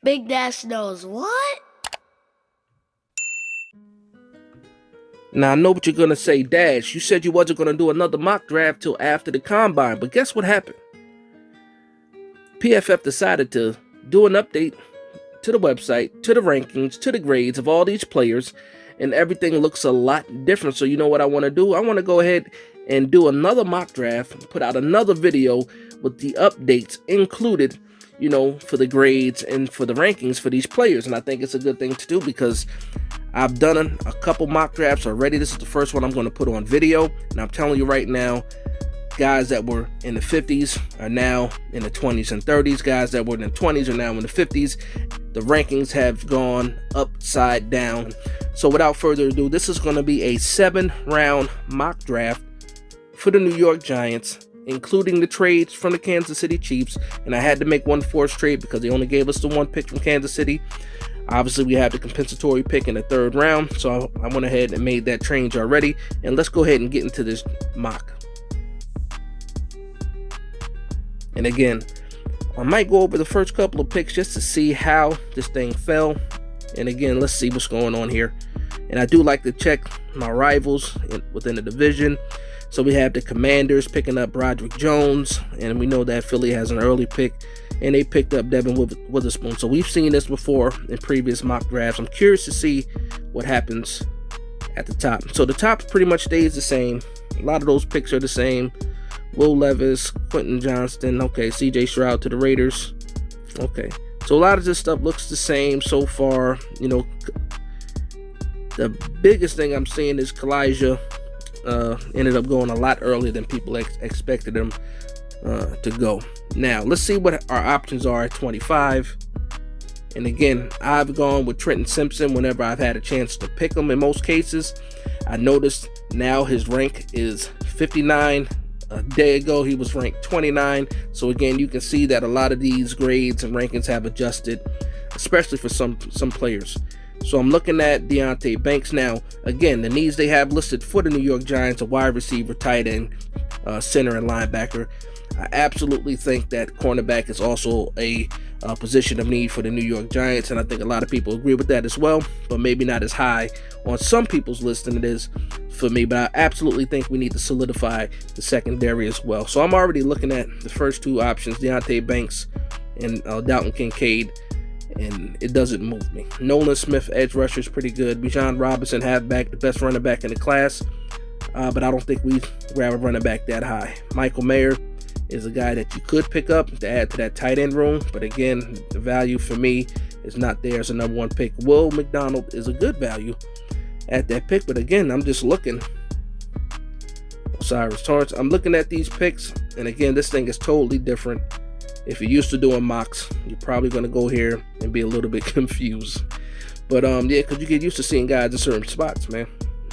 Big Dash knows what? Now, I know what you're going to say, Dash. You said you wasn't going to do another mock draft till after the combine, but guess what happened? PFF decided to do an update to the website, to the rankings, to the grades of all these players, and everything looks a lot different. So you know what I want to do? I want to go ahead and do another mock draft, put out another video with the updates included, you know, for the grades and for the rankings for these players. And I think it's a good thing to do because I've done a couple mock drafts already. This is the first one I'm going to put on video. And I'm telling you right now, guys that were in the 50s are now in the 20s and 30s. Guys that were in the 20s are now in the 50s. The rankings have gone upside down. So without further ado, this is going to be a 7-round mock draft for the New York Giants, including the trades from the Kansas City Chiefs. And I had to make one forced trade because they only gave us the one pick from Kansas City. Obviously, we have the compensatory pick in the 3rd round. So I went ahead and made that change already. And let's go ahead and get into this mock. And again, I might go over the first couple of picks just to see how this thing fell. And again, let's see what's going on here. And I do like to check my rivals within the division. So we have the Commanders picking up Broderick Jones. And we know that Philly has an early pick. And they picked up Devin Witherspoon. So we've seen this before in previous mock drafts. I'm curious to see what happens at the top. So the top pretty much stays the same. A lot of those picks are the same. Will Levis, Quentin Johnston, okay, CJ Stroud to the Raiders. Okay, so a lot of this stuff looks the same so far. You know, the biggest thing I'm seeing is Kalijah ended up going a lot earlier than people expected him to go. Now, let's see what our options are at 25. And again, I've gone with Trenton Simpson whenever I've had a chance to pick him in most cases. I noticed now his rank is 59. A day ago, he was ranked 29. So again, you can see that a lot of these grades and rankings have adjusted, especially for some players. So I'm looking at Deonte Banks now. Again, the needs they have listed for the New York Giants: a wide receiver, tight end, center, and linebacker. I absolutely think that cornerback is also a position of need for the New York Giants, and I think a lot of people agree with that as well, but maybe not as high on some people's list than it is for me. But I absolutely think we need to solidify the secondary as well. So I'm already looking at the first two options, Deonte Banks and Dalton Kincaid, and it doesn't move me. Nolan Smith, edge rusher, is pretty good. Bijan Robinson, halfback, the best running back in the class, but I don't think we grab a running back that high. Michael Mayer is a guy that you could pick up to add to that tight end room, but again, the value for me is not there as a number 1 pick. Will McDonald is a good value at that pick, but again, I'm just looking. Cyrus Torrance, I'm looking at these picks, and again, this thing is totally different. If you're used to doing mocks, you're probably going to go here and be a little bit confused. But yeah, because you get used to seeing guys in certain spots, man.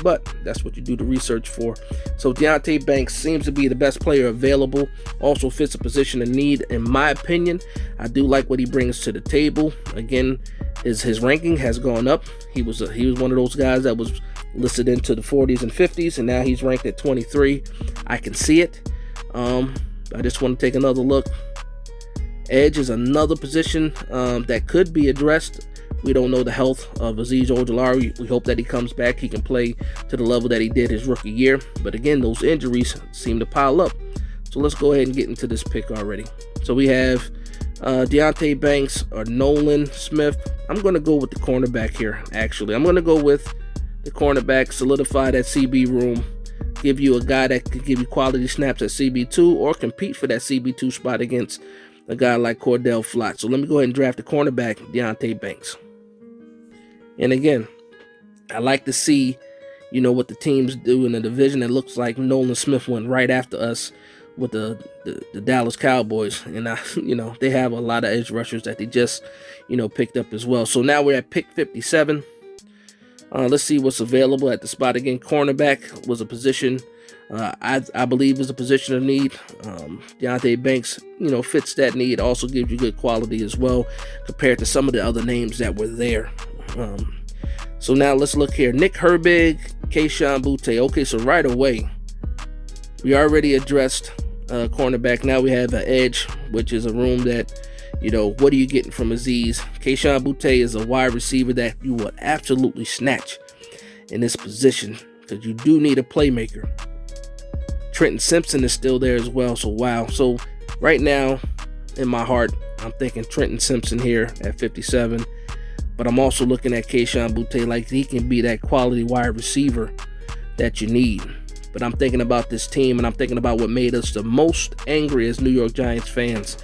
But that's what you do the research for. So Deonte Banks seems to be the best player available. Also fits a position of need, in my opinion. I do like what he brings to the table. Again, his ranking has gone up. He was one of those guys that was listed into the 40s and 50s, and now he's ranked at 23. I can see it. I just want to take another look. Edge is another position that could be addressed. We don't know the health of Azeez Ojulari. We hope that he comes back. He can play to the level that he did his rookie year. But again, those injuries seem to pile up. So let's go ahead and get into this pick already. So we have Deonte Banks or Nolan Smith. I'm going to go with the cornerback here, actually. I'm going to go with the cornerback, solidify that CB room, give you a guy that could give you quality snaps at CB2 or compete for that CB2 spot against a guy like Cordell Flott. So let me go ahead and draft the cornerback, Deonte Banks. And again, I like to see, you know, what the teams do in the division. It looks like Nolan Smith went right after us with the Dallas Cowboys. And, you know, they have a lot of edge rushers that they just, you know, picked up as well. So now we're at pick 57. Let's see what's available at the spot. Again, cornerback was a position I believe is a position of need. Deonte Banks, you know, fits that need. Also gives you good quality as well compared to some of the other names that were there. So now let's look here. Nick Herbig, Kayshon Boutte. Okay, so right away, we already addressed cornerback. Now we have an edge, which is a room that, what are you getting from Azeez? Kayshon Boutte is a wide receiver that you would absolutely snatch in this position because you do need a playmaker. Trenton Simpson is still there as well, so wow. So right now, in my heart, I'm thinking Trenton Simpson here at 57, but I'm also looking at Kayshon Boutte like he can be that quality wide receiver that you need. But I'm thinking about this team, and I'm thinking about what made us the most angry as New York Giants fans,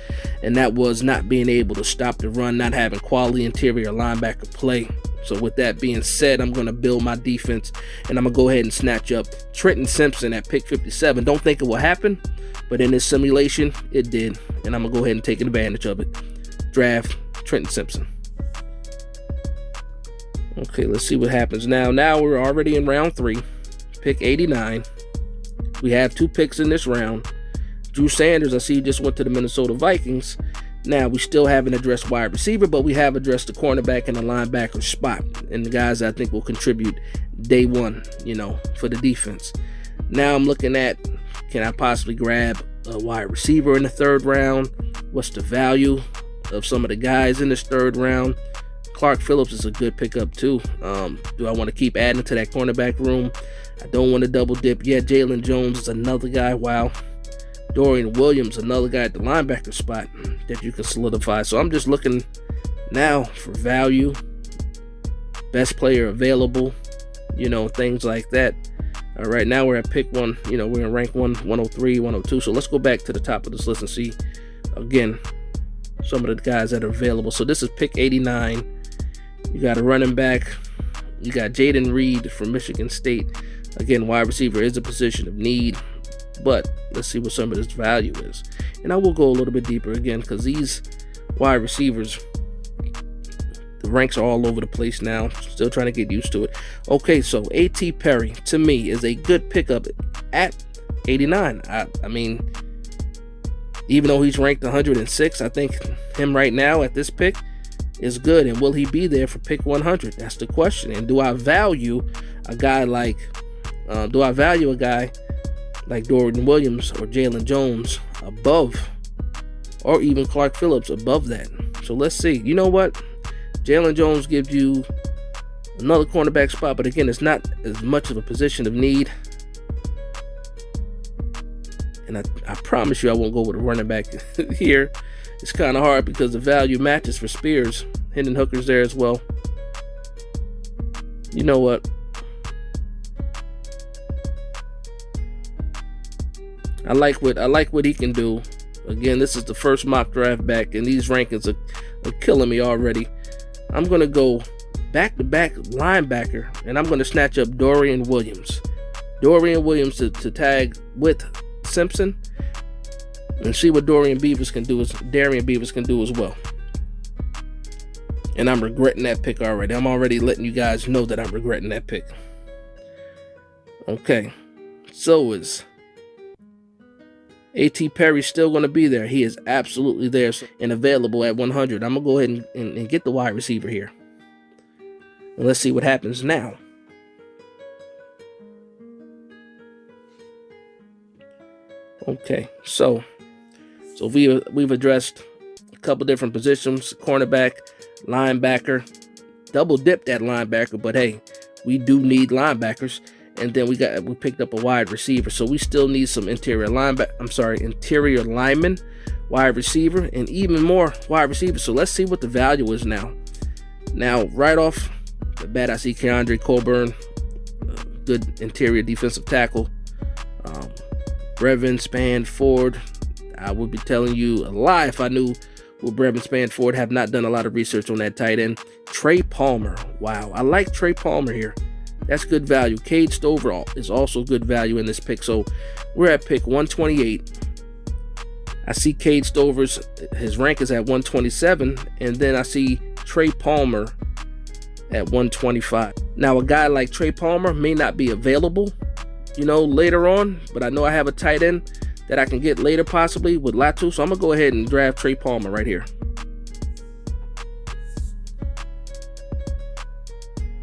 and that was not being able to stop the run, not having quality interior linebacker play. So with that being said, I'm going to build my defense, and I'm going to go ahead and snatch up Trenton Simpson at pick 57. Don't think it will happen, but in this simulation, it did, and I'm going to go ahead and take advantage of it. Draft Trenton Simpson. Okay, let's see what happens now. Now we're already in round 3, pick 89. We have 2 picks in this round. Drew Sanders, I see, just went to the Minnesota Vikings. Now, we still haven't addressed wide receiver, but we have addressed the cornerback and the linebacker spot, and the guys I think will contribute day one, for the defense. Now I'm looking at, can I possibly grab a wide receiver in the 3rd round? What's the value of some of the guys in this 3rd round? Clark Phillips is a good pickup too. Do I want to keep adding to that cornerback room? I don't want to double dip. Yeah, Jalen Jones is another guy. Wow. Dorian Williams, another guy at the linebacker spot that you can solidify. So I'm just looking now for value, best player available, things like that. All right, now we're at pick 1. We're in rank 1, 103, 102. So let's go back to the top of this list and see, again, some of the guys that are available. So this is pick 89. You got a running back. You got Jaden Reed from Michigan State. Again, wide receiver is a position of need, but let's see what some of this value is. And I will go a little bit deeper again because these wide receivers, the ranks are all over the place now. Still trying to get used to it. Okay, so A.T. Perry, to me, is a good pickup at 89. I mean, even though he's ranked 106, I think him right now at this pick is good. And will he be there for pick 100? That's the question. And do I value a guy like Dorian Williams or Jalen Jones above, or even Clark Phillips above that? So let's see. You know what? Jalen Jones gives you another cornerback spot, but again, it's not as much of a position of need. And I promise you I won't go with a running back here. It's kind of hard because the value matches for Spears. Hendon Hooker's there as well. You know what? I like what he can do. Again, this is the first mock draft back, and these rankings are killing me already. I'm going to go back-to-back linebacker, and I'm going to snatch up Dorian Williams. Dorian Williams to tag with Simpson, and see what Darian Beavers can do as well. And I'm regretting that pick already. I'm already letting you guys know that I'm regretting that pick. Okay, so is A.T. Perry still going to be there? He is absolutely there and available at 100. I'm going to go ahead and get the wide receiver here. And let's see what happens now. Okay, so we've addressed a couple different positions: cornerback, linebacker, double dipped at linebacker, but hey, we do need linebackers. And then we picked up a wide receiver, so we still need some interior lineman, wide receiver, and even more wide receivers. So let's see what the value is now. Now, right off the bat, I see Keandre Coburn, good interior defensive tackle. Brevin Spanford, I would be telling you a lie if I knew who Brevin Spanford. Have not done a lot of research on that tight end. Trey Palmer, wow, I like Trey Palmer here. That's good value. Cade Stover is also good value in this pick. So we're at pick 128. I see Cade Stover's, his rank is at 127. And then I see Trey Palmer at 125. Now, a guy like Trey Palmer may not be available, later on. But I know I have a tight end that I can get later possibly with Latu. So I'm going to go ahead and draft Trey Palmer right here.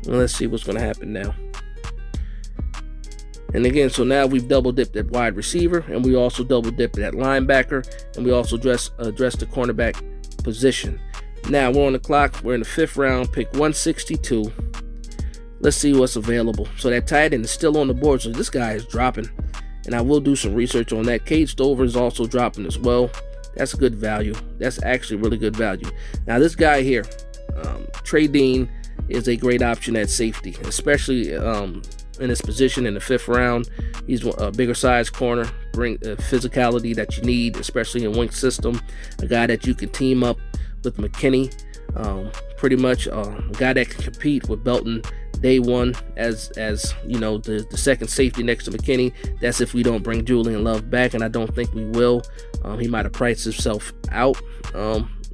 Let's see what's going to happen now. And again, so now we've double dipped at wide receiver, and we also double dipped at linebacker, and we also addressed the cornerback position. Now we're on the clock. We're in the 5th round, pick 162. Let's see what's available. So that tight end is still on the board, so this guy is dropping. And I will do some research on that. Cade Stover is also dropping as well. That's good value. That's actually really good value. Now this guy here, Trey Dean, is a great option at safety, especially in his position in the 5th round. He's a bigger size corner, bring physicality that you need, especially in wing system. A guy that you can team up with McKinney, pretty much a guy that can compete with Belton day one as you know, the second safety next to McKinney. That's if we don't bring Julian Love back, and I don't think we will. He might have priced himself out.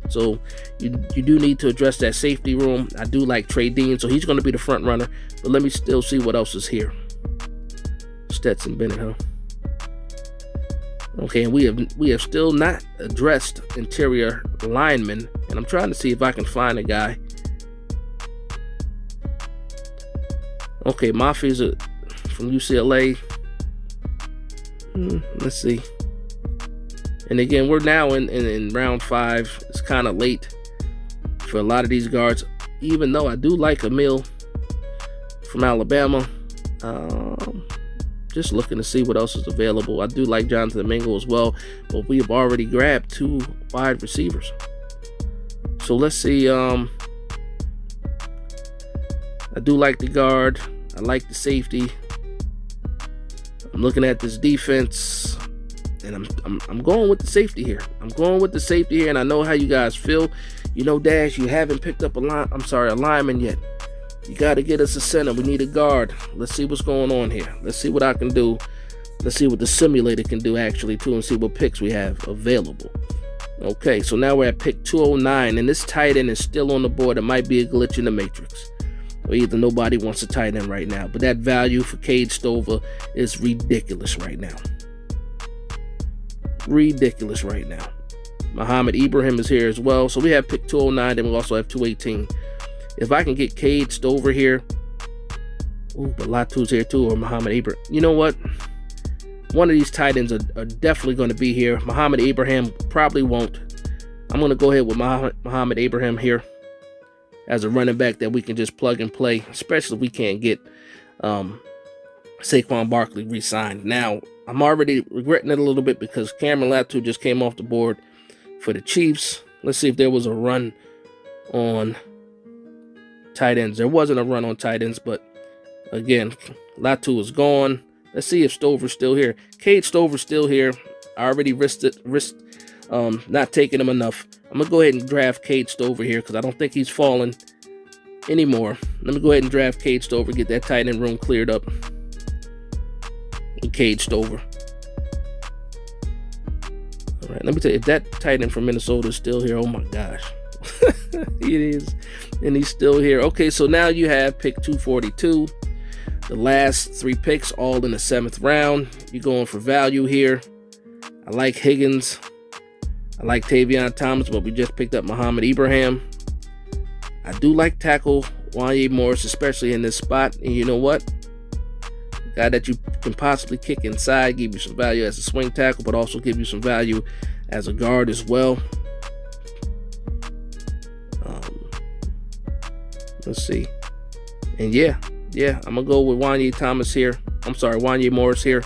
So you do need to address that safety room. I do like Trey Dean, so he's going to be the front runner. But let me still see what else is here. Stetson Bennett, huh? Okay, and we have still not addressed interior linemen, and I'm trying to see if I can find a guy. Okay, Mafia's from UCLA. Let's see. And again, we're now in round 5. It's kind of late for a lot of these guards, even though I do like Emil from Alabama. Just looking to see what else is available. I do like Jonathan Mingo as well, but we have already grabbed 2 wide receivers. So let's see. I do like the guard. I like the safety. I'm looking at this defense, and I'm going with the safety here. And I know how you guys feel. You know, Dash, you haven't picked up a lineman yet. You got to get us a center. We need a guard. Let's see what's going on here. Let's see what I can do. Let's see what the simulator can do actually too, and see what picks we have available. Okay, so now we're at pick 209, and this tight end is still on the board. It might be a glitch in the matrix, or either nobody wants a tight end right now. But that value for Cade Stover is ridiculous right now. Ridiculous right now. Muhammad Ibrahim is here as well. So we have pick 209, and we also have 218. If I can get Cade Stover here, ooh, but Latu's here too, or Muhammad Ibrahim. You know what? One of these tight ends are definitely going to be here. Muhammad Ibrahim probably won't. I'm going to go ahead with Muhammad Ibrahim here as a running back that we can just plug and play, especially if we can't get Saquon Barkley re-signed. Now, I'm already regretting it a little bit because Cameron Latu just came off the board for the Chiefs. Let's see if there was a run on tight ends. There wasn't a run on tight ends, but again, Latu is gone. Let's see if Stover's still here. Cade Stover's still here. I already risked not taking him enough. I'm going to go ahead and draft Cade Stover here because I don't think he's falling anymore. Let me go ahead and draft Cade Stover, get that tight end room cleared up with Cade Stover. All right, let me tell you, if that tight end from Minnesota is still here, oh my gosh. It is, and he's still here. Okay, so now you have pick 242. The last 3 picks all in the 7th round. You're going for value here. I like Higgins. I like Tavion Thomas, but we just picked up Muhammad Ibrahim. I do like tackle Wanye Morris, especially in this spot. And you know what? Guy that you can possibly kick inside, give you some value as a swing tackle, but also give you some value as a guard as well. Let's see. And yeah, I'm going to go with Wanye Morris here.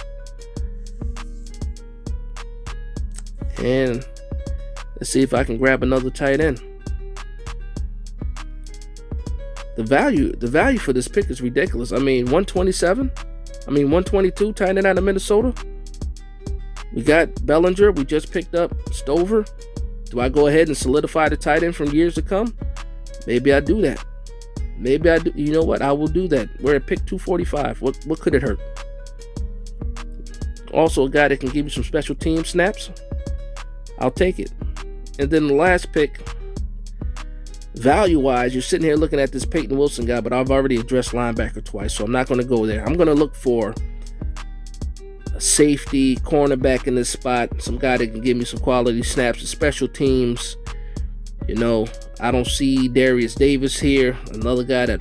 And let's see if I can grab another tight end. The value for this pick is ridiculous. I mean, 122 tight end out of Minnesota. We got Bellinger. We just picked up Stover. Do I go ahead and solidify the tight end from years to come? Maybe I do that. Maybe I do. You know what? I will do that. We're at pick 245. What could it hurt? Also, a guy that can give you some special team snaps. I'll take it. And then the last pick, value-wise, you're sitting here looking at this Peyton Wilson guy, but I've already addressed linebacker twice, so I'm not going to go there. I'm going to look for a safety, cornerback in this spot, some guy that can give me some quality snaps and special teams. You know, I don't see Darius Davis here, another guy that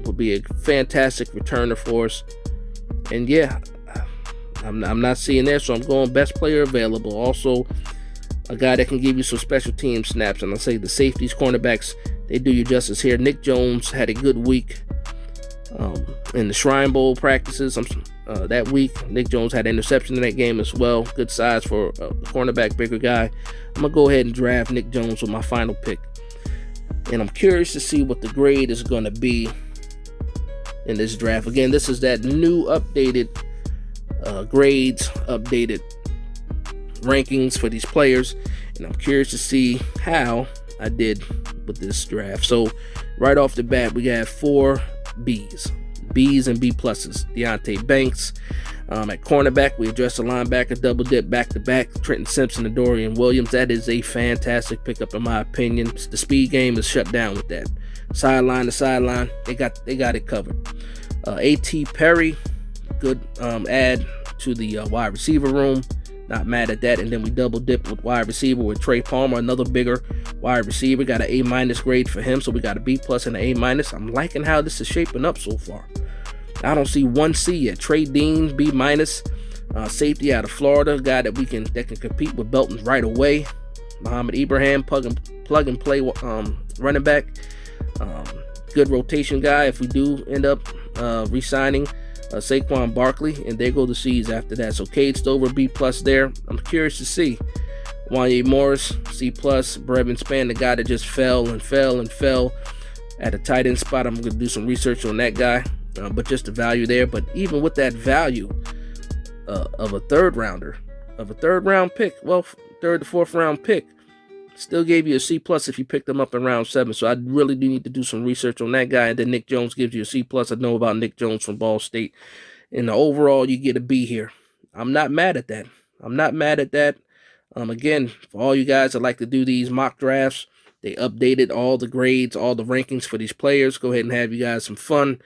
would be a fantastic returner for us. And yeah, I'm not seeing there, so I'm going best player available. Also, a guy that can give you some special team snaps. And I'll say the safeties, cornerbacks, they do you justice here. Nick Jones had a good week in the Shrine Bowl practices that week. Nick Jones had an interception in that game as well. Good size for a cornerback, bigger guy. I'm going to go ahead and draft Nick Jones with my final pick. And I'm curious to see what the grade is going to be in this draft. Again, this is that new updated grades, updated rankings for these players. And I'm curious to see how I did with this draft. So right off the bat, we got 4 B's and B pluses. Deontay Banks. At cornerback, we addressed the linebacker double dip back to back. Trenton Simpson and Dorian Williams. That is a fantastic pickup in my opinion. The speed game is shut down with that. Sideline to sideline, they got it covered. A.T. Perry, good add to the wide receiver room. Not mad at that. And then we double dip with wide receiver with Trey Palmer, another bigger wide receiver. Got an A- grade for him, so we got a B+ and an A-. I'm liking how this is shaping up so far. I don't see one C yet. Trey Dean, B-. Safety out of Florida, guy that can compete with Belton right away. Muhammad Ibrahim, plug and play running back. Good rotation guy if we do end up re-signing Saquon Barkley, and there go the C's after that. So Cade Stover, B+ there. I'm curious to see. Wanye Morris, C+. Brevin Spann, the guy that just fell at a tight end spot. I'm going to do some research on that guy, but just the value there. But even with that value of a third round pick, well, third to fourth round pick, still gave you a C+ if you picked them up in round 7. So I really do need to do some research on that guy. And then Nick Jones gives you a C+. I know about Nick Jones from Ball State. And overall, you get a B here. I'm not mad at that. Again, for all you guys that like to do these mock drafts, they updated all the grades, all the rankings for these players. Go ahead and have you guys some fun.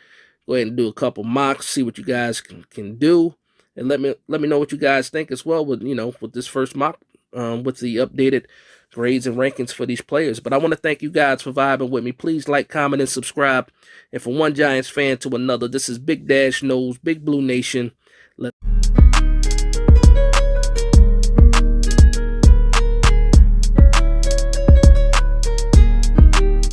Go ahead and do a couple mocks, see what you guys can do. And let me know what you guys think as well with this first mock with the updated grades and rankings for these players. But I want to thank you guys for vibing with me. Please like, comment, and subscribe. And from one Giants fan to another, this is Big Dash Knows, Big Blue Nation.